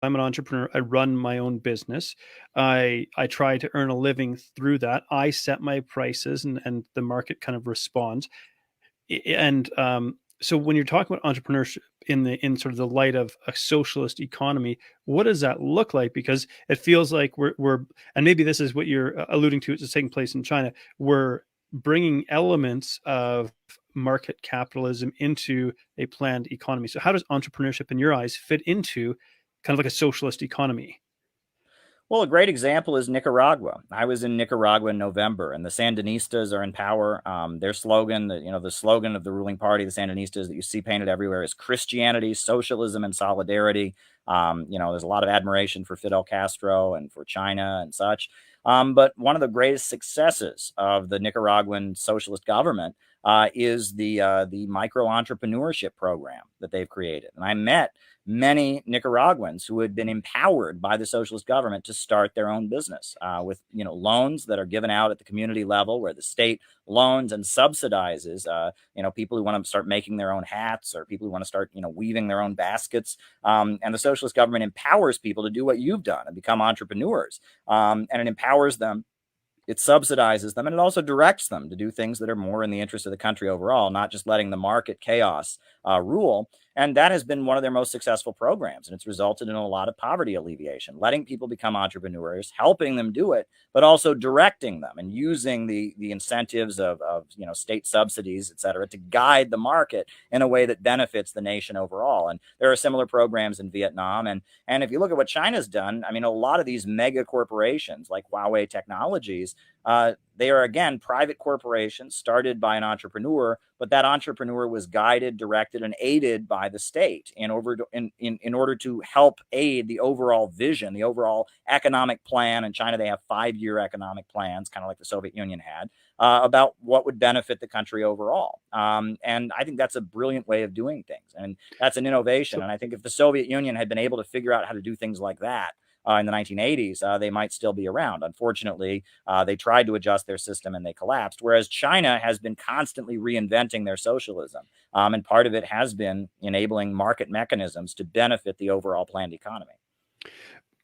I'm an entrepreneur. I run my own business. I try to earn a living through that. I set my prices, and the market kind of responds. And so when you're talking about entrepreneurship in sort of the light of a socialist economy, what does that look like? Because it feels like we're and maybe this is what you're alluding to. It's taking place in China. We're bringing elements of market capitalism into a planned economy. So how does entrepreneurship, in your eyes, fit into kind of like a socialist economy? Well, a great example is Nicaragua. I was in Nicaragua in November, and the Sandinistas are in power. Their slogan, the slogan of the ruling party, the Sandinistas, that you see painted everywhere, is Christianity, socialism, and solidarity. There's a lot of admiration for Fidel Castro and for China and such. But one of the greatest successes of the Nicaraguan socialist government is the micro entrepreneurship program that they've created. And I met many Nicaraguans who had been empowered by the socialist government to start their own business with loans that are given out at the community level, where the state loans and subsidizes people who want to start making their own hats, or people who want to start weaving their own baskets. And the socialist government empowers people to do what you've done and become entrepreneurs. And it empowers them, it subsidizes them, and it also directs them to do things that are more in the interest of the country overall, not just letting the market chaos rule. And that has been one of their most successful programs. And it's resulted in a lot of poverty alleviation, letting people become entrepreneurs, helping them do it, but also directing them and using the incentives of state subsidies, et cetera, to guide the market in a way that benefits the nation overall. And there are similar programs in Vietnam. And if you look at what China's done, I mean, a lot of these mega corporations like Huawei Technologies, they are, again, private corporations started by an entrepreneur, but that entrepreneur was guided, directed, and aided by the state in order to help aid the overall vision, the overall economic plan. In China, they have 5-year economic plans, kind of like the Soviet Union had, about what would benefit the country overall. And I think that's a brilliant way of doing things. And that's an innovation. So And I think if the Soviet Union had been able to figure out how to do things like that, in the 1980s, they might still be around. Unfortunately, they tried to adjust their system and they collapsed, whereas China has been constantly reinventing their socialism. And part of it has been enabling market mechanisms to benefit the overall planned economy.